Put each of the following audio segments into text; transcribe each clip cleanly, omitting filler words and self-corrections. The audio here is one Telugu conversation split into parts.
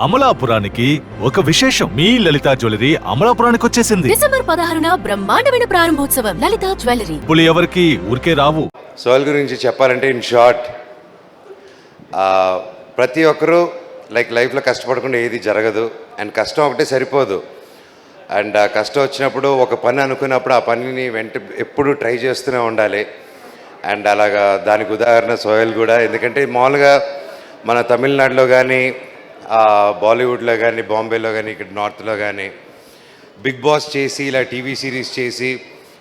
అమలాపురానికి ఒక విశేషం. మీ లలిత జ్యువెలరీ అమలాపురానికి వచ్చేసింది. డిసెంబర్ 16న బ్రహ్మాండమైన ప్రారంభోత్సవం. లలిత జ్యువెలరీ. ఇప్పుడు ఎవరికి ఊరికే రావు. సోల్ గురించి చెప్పాలంటే ఇన్ షార్ట్, ప్రతి ఒక్కరూ లైఫ్లో కష్టపడకుండా ఏది జరగదు. అండ్ కష్టం ఒకటే సరిపోదు. అండ్ కష్టం వచ్చినప్పుడు ఒక పని అనుకున్నప్పుడు ఆ పనిని ఎప్పుడు ట్రై చేస్తూనే ఉండాలి. అండ్ అలాగా దానికి ఉదాహరణ సోహెల్ కూడా. ఎందుకంటే మామూలుగా మన తమిళనాడులో కానీ, బాలీవుడ్లో కానీ, బాంబేలో కానీ, ఇక్కడ నార్త్లో కానీ బిగ్ బాస్ చేసి ఇలా టీవీ సిరీస్ చేసి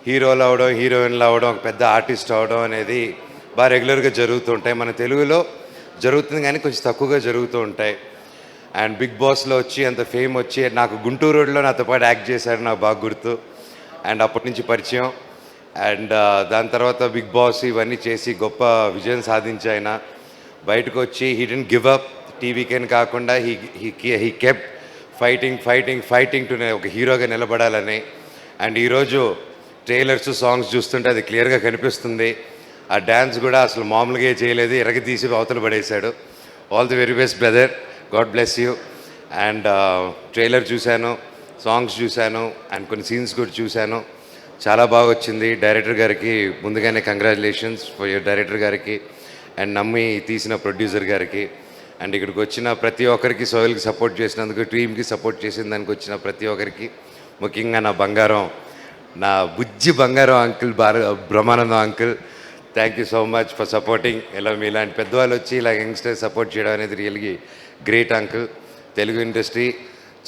హీరోలు అవడం, హీరోయిన్లు అవడం, ఒక పెద్ద ఆర్టిస్ట్ అవడం అనేది బాగా రెగ్యులర్గా జరుగుతుంటాయి. మన తెలుగులో జరుగుతుంది కానీ కొంచెం తక్కువగా జరుగుతూ ఉంటాయి. అండ్ బిగ్ బాస్లో వచ్చి అంత ఫేమ్ వచ్చి నాకు గుంటూరు రోడ్లో నాతో పాటు యాక్ట్ చేశారు, నాకు బాగా గుర్తు. అండ్ అప్పటి నుంచి పరిచయం. అండ్ దాని తర్వాత బిగ్ బాస్ ఇవన్నీ చేసి గొప్ప విజయం సాధించి ఆయన బయటకు వచ్చి హీ డెంట్ గివ్ అప్. టీవీకేని కాకుండా హీ కెప్ట్ ఫైటింగ్ టు ఒక హీరోగా నిలబడాలని. అండ్ ఈరోజు ట్రైలర్స్, సాంగ్స్ చూస్తుంటే అది క్లియర్గా కనిపిస్తుంది. ఆ డ్యాన్స్ కూడా అసలు మామూలుగా చేయలేదు, ఎరగదీసి అవతల పడేశాడు. All the very best brother, God bless you. And trailer చూశాను, సాంగ్స్ చూశాను, అండ్ కొన్ని సీన్స్ కూడా చూశాను. చాలా బాగా వచ్చింది. డైరెక్టర్ గారికి ముందుగానే కంగ్రాచులేషన్స్ ఫర్ యువర్ డైరెక్టర్ గారికి, అండ్ నమ్మి తీసిన ప్రొడ్యూసర్ గారికి, అండ్ ఇక్కడికి వచ్చిన ప్రతి ఒక్కరికి, సోహెల్కి సపోర్ట్ చేసినందుకు, టీమ్కి సపోర్ట్ చేసిన దానికి వచ్చిన ప్రతి ఒక్కరికి, ముఖ్యంగా నా బంగారం, నా బుజ్జి బంగారం uncle Brahmanandam uncle, thank you so much for supporting. ఇలా మీలాంటి పెద్దవాళ్ళు వచ్చి ఇలా యంగ్స్టర్స్ సపోర్ట్ చేయడం అనేది రియల్గా గ్రేట్ అంకుల్. తెలుగు ఇండస్ట్రీ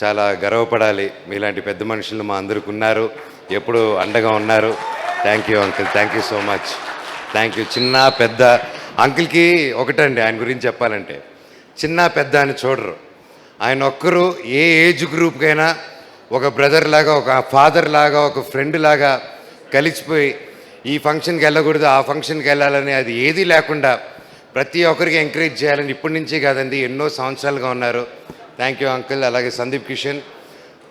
చాలా గర్వపడాలి. మీలాంటి పెద్ద మనుషులు మా అందరికి ఉన్నారు, ఎప్పుడు అండగా ఉన్నారు. Thank you uncle, thank you so much. Thank you. చిన్న పెద్ద అంకుల్కి ఒకటండి, ఆయన గురించి చెప్పాలంటే చిన్న పెద్ద అని చూడరు. ఆయన ఒక్కరు ఏ ఏజ్ గ్రూప్కైనా ఒక బ్రదర్ లాగా, ఒక ఫాదర్ లాగా, ఒక ఫ్రెండ్ లాగా కలిసిపోయి ఈ ఫంక్షన్కి వెళ్ళకూడదు, ఆ ఫంక్షన్కి వెళ్ళాలని అది ఏదీ లేకుండా ప్రతి ఒక్కరికి ఎంకరేజ్ చేయాలని ఇప్పటి నుంచే కాదండి, ఎన్నో సంవత్సరాలుగా ఉన్నారు. Thank you uncle. అలాగే సందీప్ కిషన్,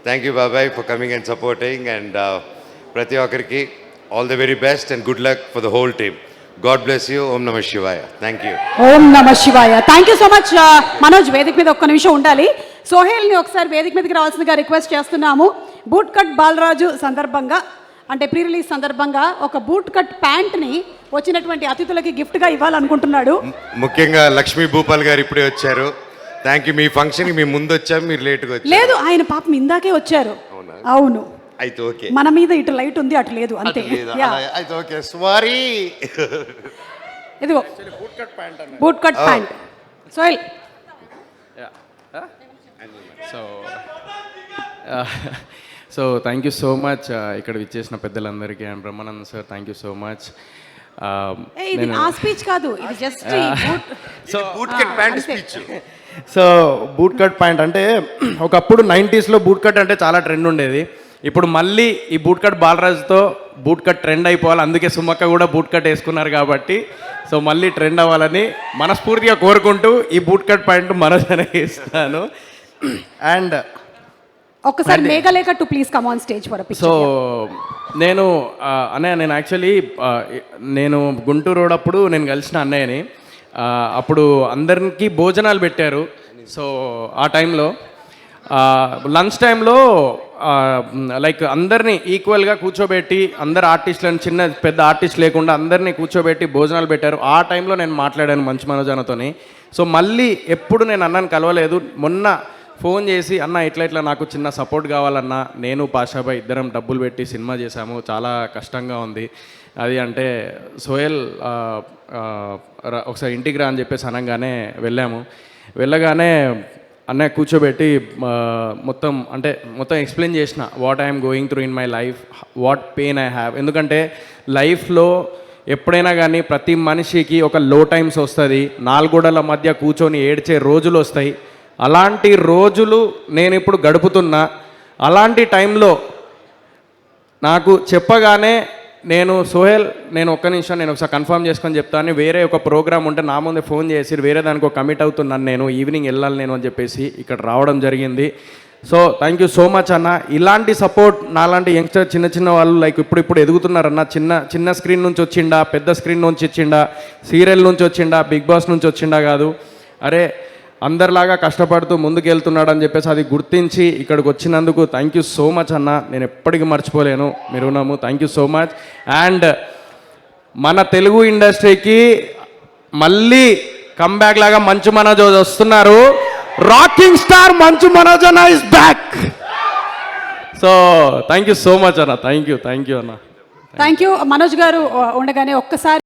థ్యాంక్ యూ బాబాయ్ for coming and supporting. And ప్రతి ఒక్కరికి all the very best and good luck for the whole team. God bless you. ఓం నమ శివాయ. Thank you. ఓం నమ శివాయ. Thank you so much. Manoj, వేదిక మీద ఒక్క నిమిషం ఉండాలి. సోహెల్ని ఒకసారి వేదిక మీదకి రావాల్సిందిగా రిక్వెస్ట్ చేస్తున్నాము. బూట్ కట్ బాలరాజు సందర్భంగా, అంటే ప్రీ రిలీజ్ సందర్భంగా ఒక బూట్ కట్ ప్యాంట్ని వచ్చినటువంటి అతిథులకి గిఫ్ట్గా ఇవ్వాలనుకుంటున్నాడు. ముఖ్యంగా లక్ష్మీ భూపాల్ గారు ఇప్పుడే వచ్చారు. Thank you. మీ ఫంక్షన్కి మేము ముందు వచ్చాము, మీరు లేట్గా వచ్చారు. లేదు, ఆయన పాపం ఇందాకే వచ్చారు. అవును, అయితే ఓకే. మన మీద ఇటు లైట్ ఉంది, అటు లేదు, అంతే. అయితే ఓకే, సారీ. ఇదిగో boot cut pant. Sohel, so thank you so much ఇక్కడ విచ్చేసిన పెద్దలందరికీ. And Brahmanand sir, thank you so much. ఇది ఆ స్పీచ్ కాదు, ఇది just boot cut pant speech. So boot cut pant అంటే ఒకప్పుడు 90sలో బూట్ కట్ అంటే చాలా ట్రెండ్ ఉండేది. ఇప్పుడు మళ్ళీ ఈ బూట్ కట్ బాలరాజుతో బూట్ కట్ ట్రెండ్ అయిపోవాలి. అందుకే సుమక్క కూడా బూట్ కట్ వేసుకున్నారు కాబట్టి, సో మళ్ళీ ట్రెండ్ అవ్వాలని మనస్ఫూర్తిగా కోరుకుంటూ ఈ బూట్ కట్ ప్యాంట్ మనోజనే ఇస్తాను. అండ్ ఒక్కసారి Meghalekha to please come on stage for a picture. So నేను యాక్చువల్లీ నేను గుంటూరు రోడ్ అప్పుడు నేను కలిసిన అన్నయ్యని. అప్పుడు అందరికీ భోజనాలు పెట్టారు. సో ఆ టైంలో లంచ్ టైంలో లైక్ అందరినీ ఈక్వల్గా కూర్చోబెట్టి, అందరు ఆర్టిస్టులను, చిన్న పెద్ద ఆర్టిస్ట్ లేకుండా అందరినీ కూర్చోబెట్టి భోజనాలు పెట్టారు. ఆ టైంలో నేను మాట్లాడాను మంచి మనోజనతోని. సో మళ్ళీ ఎప్పుడు నేను అన్నని కలవలేదు. మొన్న ఫోన్ చేసి, అన్న ఇట్లా నాకు చిన్న సపోర్ట్ కావాలన్నా, నేను పాషాబాయ్ ఇద్దరం డబ్బులు పెట్టి సినిమా చేశాము, చాలా కష్టంగా ఉంది అది అంటే, సోహెల్ ఒకసారి ఇంటికి రా అని చెప్పేసి అనగానే వెళ్ళగానే అన్నయ్య కూర్చోబెట్టి మొత్తం ఎక్స్ప్లెయిన్ చేసిన what I'm going through in my life, what pain I have. ఎందుకంటే లైఫ్లో ఎప్పుడైనా కానీ ప్రతి మనిషికి ఒక లో టైమ్స్ వస్తుంది, నాలుగోడల మధ్య కూర్చొని ఏడ్చే రోజులు వస్తాయి. అలాంటి రోజులు నేను ఇప్పుడు గడుపుతున్నా. అలాంటి టైంలో నాకు చెప్పగానే సోహెల్ నేను ఒక్క నిమిషం నేను ఒకసారి కన్ఫర్మ్ చేసుకొని చెప్తాను, వేరే ఒక ప్రోగ్రామ్ ఉంటే నా ముందే ఫోన్ చేసి వేరే దానికి ఒక కమిట్ అవుతున్నాను, నేను ఈవినింగ్ వెళ్ళాలి నేను అని చెప్పేసి ఇక్కడ రావడం జరిగింది. So thank you so much అన్న. ఇలాంటి సపోర్ట్ నాలాంటి యంగ్స్టర్ చిన్న వాళ్ళు లైక్ ఇప్పుడు ఎదుగుతున్నారన్న. చిన్న స్క్రీన్ నుంచి వచ్చిండా, పెద్ద స్క్రీన్ నుంచి వచ్చిండా, సీరియల్ నుంచి వచ్చిండా, బిగ్ బాస్ నుంచి వచ్చిండా కాదు. అరే అందరిలాగా కష్టపడుతూ ముందుకెళ్తున్నాడు అని చెప్పేసి అది గుర్తించి ఇక్కడికి వచ్చినందుకు థ్యాంక్ యూ సో మచ్ అన్న. నేను ఎప్పటికీ మర్చిపోలేను మీ రుణము. Thank you so much. And మన తెలుగు ఇండస్ట్రీకి మళ్ళీ కంబ్యాక్ లాగా మంచు మనోజ్ వస్తున్నారు. రాకింగ్ స్టార్ మంచు మనోజ్ అన్న is back. So thank you so much అన్న. థ్యాంక్ యూ అన్న. థ్యాంక్ యూ మనోజ్ గారు ఉండగానే ఒక్కసారి